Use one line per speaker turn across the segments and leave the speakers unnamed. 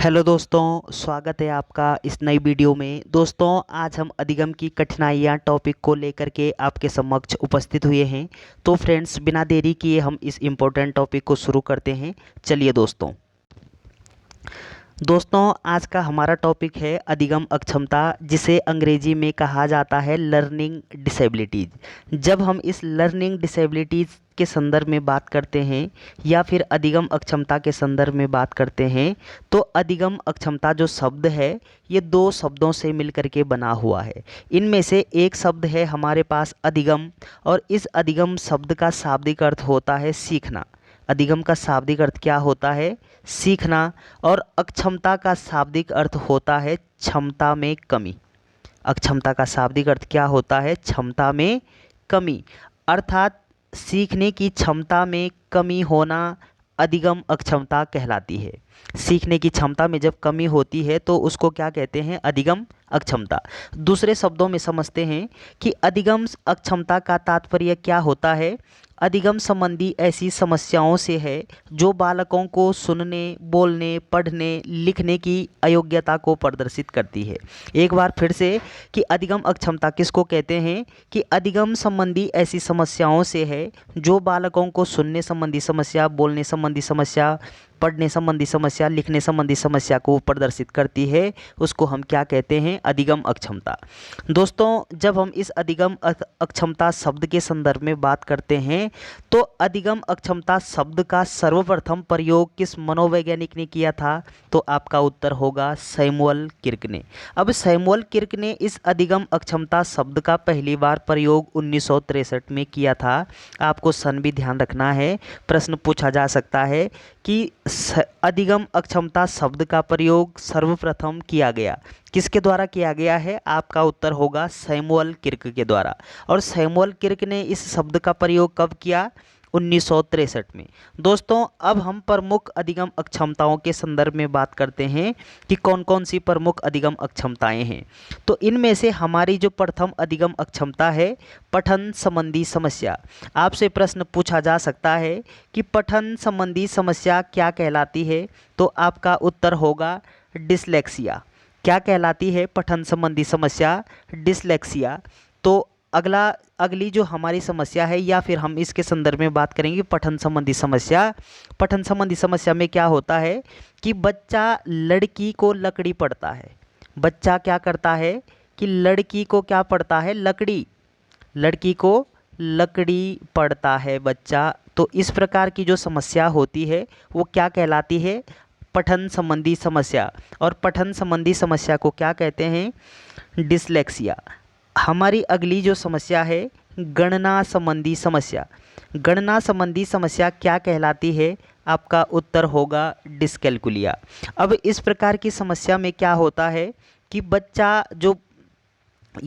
Hello दोस्तों, स्वागत है आपका इस नई वीडियो में। दोस्तों, आज हम अधिगम की कठिनाइयाँ टॉपिक को लेकर के आपके समक्ष उपस्थित हुए हैं। तो फ्रेंड्स, बिना देरी किए हम इस इम्पोर्टेंट टॉपिक को शुरू करते हैं। चलिए दोस्तों, आज का हमारा टॉपिक है अधिगम अक्षमता, जिसे अंग्रेजी में कहा जाता है लर्निंग डिसेबिलिटीज़। जब हम इस लर्निंग डिसेबिलिटीज़ के संदर्भ में बात करते हैं या फिर अधिगम अक्षमता के संदर्भ में बात करते हैं, तो अधिगम अक्षमता जो शब्द है, ये दो शब्दों से मिलकर के बना हुआ है। इनमें से एक शब्द है हमारे पास अधिगम, और इस अधिगम शब्द का शाब्दिक अर्थ होता है सीखना। अधिगम का शाब्दिक अर्थ क्या होता है? सीखना। और अक्षमता का शाब्दिक अर्थ होता है क्षमता में कमी। अक्षमता का शाब्दिक अर्थ क्या होता है? क्षमता में कमी। अर्थात सीखने की क्षमता में कमी होना अधिगम अक्षमता कहलाती है। सीखने की क्षमता में जब कमी होती है तो उसको क्या कहते हैं? अधिगम अक्षमता। दूसरे शब्दों में समझते हैं कि अधिगम अक्षमता का तात्पर्य क्या होता है। अधिगम संबंधी ऐसी समस्याओं से है जो बालकों को सुनने, बोलने, पढ़ने, लिखने की अयोग्यता को प्रदर्शित करती है। एक बार फिर से, कि अधिगम अक्षमता किसको कहते हैं? कि अधिगम संबंधी ऐसी समस्याओं से है जो बालकों को सुनने संबंधी समस्या, बोलने संबंधी समस्या, पढ़ने संबंधी समस्या, लिखने संबंधी समस्या को प्रदर्शित करती है। उसको हम क्या कहते हैं? अधिगम अक्षमता। दोस्तों, जब हम इस अधिगम अक्षमता शब्द के संदर्भ में बात करते हैं, तो अधिगम अक्षमता शब्द का सर्वप्रथम प्रयोग किस मनोवैज्ञानिक ने किया था? तो आपका उत्तर होगा सैमुअल किर्क ने। अब सैमुअल किर्क ने इस अधिगम अक्षमता शब्द का पहली बार प्रयोग 1963 में किया था। आपको सन भी ध्यान रखना है, प्रश्न पूछा जा सकता है कि अधिगम अक्षमता शब्द का प्रयोग सर्वप्रथम किया गया किसके द्वारा किया गया है? आपका उत्तर होगा सैमुअल किर्क के द्वारा। और सैमुअल किर्क ने इस शब्द का प्रयोग कब किया? 1963 में। दोस्तों, अब हम प्रमुख अधिगम अक्षमताओं के संदर्भ में बात करते हैं कि कौन कौन सी प्रमुख अधिगम अक्षमताएं हैं। तो इनमें से हमारी जो प्रथम अधिगम अक्षमता है, पठन संबंधी समस्या। आपसे प्रश्न पूछा जा सकता है कि पठन संबंधी समस्या क्या कहलाती है? तो आपका उत्तर होगा डिसलेक्सिया। क्या कहलाती है पठन संबंधी समस्या? डिसलेक्सिया। तो अगली जो हमारी समस्या है, या फिर हम इसके संदर्भ में बात करेंगे पठन संबंधी समस्या। पठन संबंधी समस्या में क्या होता है कि बच्चा लड़की को लकड़ी पढ़ता है। बच्चा क्या करता है कि लड़की को क्या पढ़ता है? लकड़ी। लड़की को लकड़ी पढ़ता है बच्चा। तो इस प्रकार की जो समस्या होती है वो क्या कहलाती है? पठन संबंधी समस्या। और पठन संबंधी समस्या को क्या कहते हैं? डिसलेक्सिया। हमारी अगली जो समस्या है, गणना संबंधी समस्या। गणना संबंधी समस्या क्या कहलाती है? आपका उत्तर होगा डिस्कैल्कुलिया। अब इस प्रकार की समस्या में क्या होता है कि बच्चा जो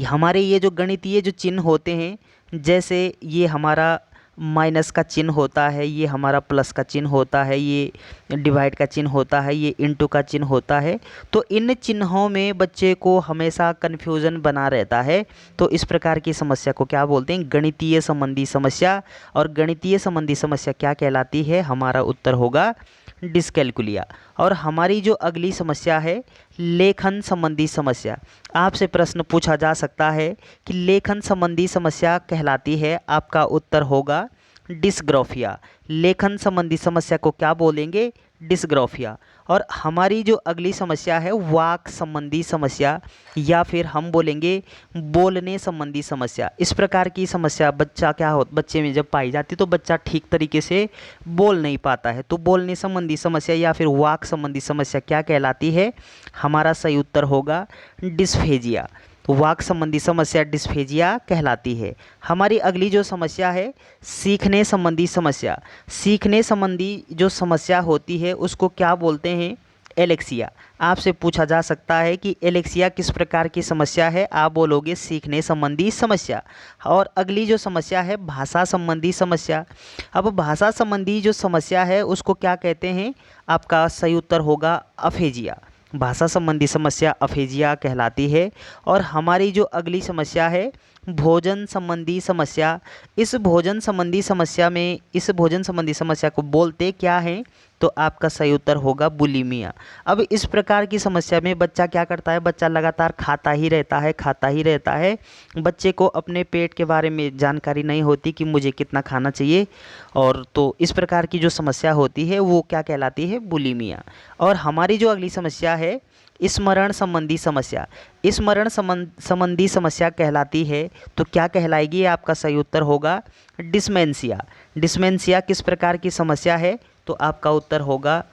हमारे ये जो गणितीय जो चिन्ह होते हैं, जैसे ये हमारा माइनस का चिन्ह होता है, ये हमारा प्लस का चिन्ह होता है, ये डिवाइड का चिन्ह होता है, ये इनटू का चिन्ह होता है। तो इन चिन्हों में बच्चे को हमेशा कन्फ्यूज़न बना रहता है। तो इस प्रकार की समस्या को क्या बोलते हैं? गणितीय संबंधी समस्या। और गणितीय संबंधी समस्या क्या कहलाती है? हमारा उत्तर होगा डिस्कैल्कुलिया। और हमारी जो अगली समस्या है, लेखन संबंधी समस्या। आपसे प्रश्न पूछा जा सकता है कि लेखन संबंधी समस्या कहलाती है। आपका उत्तर होगा डिस्ग्राफिया। लेखन संबंधी समस्या को क्या बोलेंगे? डिस्ग्राफिया। और हमारी जो अगली समस्या है, वाक संबंधी समस्या, या फिर हम बोलेंगे बोलने संबंधी समस्या। इस प्रकार की समस्या बच्चे में जब पाई जाती है तो बच्चा ठीक तरीके से बोल नहीं पाता है। तो बोलने संबंधी समस्या या फिर वाक संबंधी समस्या क्या कहलाती है? हमारा सही उत्तर होगा डिस्फेजिया। तो वाक संबंधी समस्या डिस्फेजिया कहलाती है। हमारी अगली जो समस्या है, सीखने संबंधी समस्या। सीखने संबंधी जो समस्या होती है उसको क्या बोलते हैं? एलेक्सिया। आपसे पूछा जा सकता है कि एलेक्सिया किस प्रकार की समस्या है? आप बोलोगे सीखने संबंधी समस्या। और अगली जो समस्या है, भाषा संबंधी समस्या। अब भाषा संबंधी जो समस्या है उसको क्या कहते हैं? आपका सही उत्तर होगा अफेजिया। भाषा संबंधी समस्या अफेजिया कहलाती है। और हमारी जो अगली समस्या है, भोजन संबंधी समस्या। इस भोजन संबंधी समस्या को बोलते क्या हैं? तो आपका सही उत्तर होगा बुलिमिया। अब इस प्रकार की समस्या में बच्चा क्या करता है? बच्चा लगातार खाता ही रहता है। बच्चे को अपने पेट के बारे में जानकारी नहीं होती कि मुझे कितना खाना चाहिए, और तो इस प्रकार की जो समस्या होती है वो क्या कहलाती है? बुलिमिया। और हमारी जो अगली समस्या है, स्मरण संबंधी समस्या। संबंधी समस्या कहलाती है, तो क्या कहलाएगी? आपका सही उत्तर होगा डिस्मेंशिया। डिस्मेंशिया किस प्रकार की समस्या है? तो आपका उत्तर होगा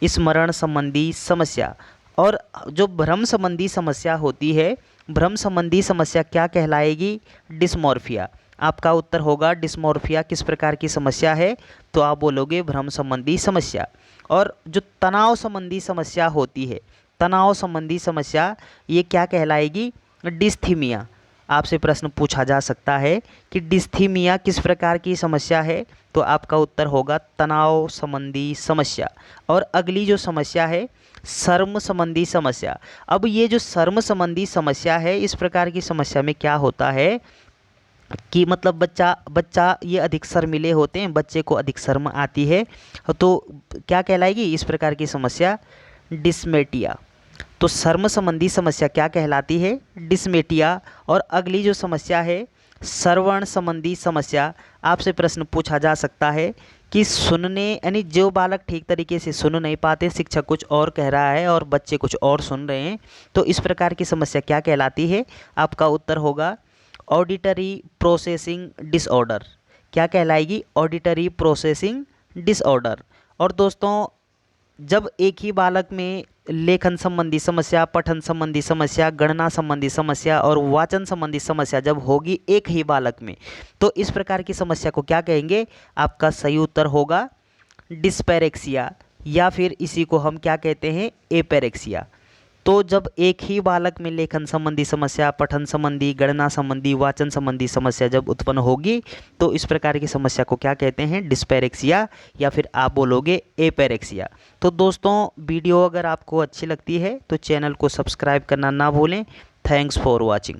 स्मरण संबंधी समस्या। और जो भ्रम संबंधी समस्या होती है, भ्रम संबंधी समस्या क्या कहलाएगी? डिस्मॉर्फिया। आपका उत्तर होगा डिस्मॉर्फिया किस प्रकार की समस्या है? तो आप बोलोगे भ्रम संबंधी समस्या। और जो तनाव संबंधी समस्या होती है, तनाव संबंधी समस्या, ये क्या कहलाएगी? डिस्थीमिया। आपसे प्रश्न पूछा जा सकता है कि डिस्थीमिया किस प्रकार की समस्या है? तो आपका उत्तर होगा तनाव संबंधी समस्या। और अगली जो समस्या है, शर्म संबंधी समस्या। अब ये जो शर्म संबंधी समस्या है, इस प्रकार की समस्या में क्या होता है कि मतलब बच्चा ये अधिक शर्मीले होते हैं, बच्चे को अधिक शर्म आती है, तो क्या कहलाएगी इस प्रकार की समस्या? डिस्मेटिया। तो शर्म संबंधी समस्या क्या कहलाती है? डिस्मेटिया। और अगली जो समस्या है, श्रवण संबंधी समस्या। आपसे प्रश्न पूछा जा सकता है कि सुनने, यानी जो बालक ठीक तरीके से सुन नहीं पाते, शिक्षक कुछ और कह रहा है और बच्चे कुछ और सुन रहे हैं, तो इस प्रकार की समस्या क्या कहलाती है? आपका उत्तर होगा ऑडिटरी प्रोसेसिंग डिसऑर्डर। क्या कहलाएगी? Auditory processing disorder. और दोस्तों, जब एक ही बालक में लेखन संबंधी समस्या, पठन संबंधी समस्या, गणना संबंधी समस्या और वाचन संबंधी समस्या जब होगी एक ही बालक में, तो इस प्रकार की समस्या को क्या कहेंगे? आपका सही उत्तर होगा डिस्पैरेक्सिया, या फिर इसी को हम क्या कहते हैं? एपेरेक्सिया। तो जब एक ही बालक में लेखन संबंधी समस्या, पठन संबंधी, गणना संबंधी, वाचन संबंधी समस्या जब उत्पन्न होगी, तो इस प्रकार की समस्या को क्या कहते हैं? डिस्पैरेक्सिया, या फिर आप बोलोगे एपेरेक्सिया। तो दोस्तों, वीडियो अगर आपको अच्छी लगती है तो चैनल को सब्सक्राइब करना ना भूलें। Thanks for watching.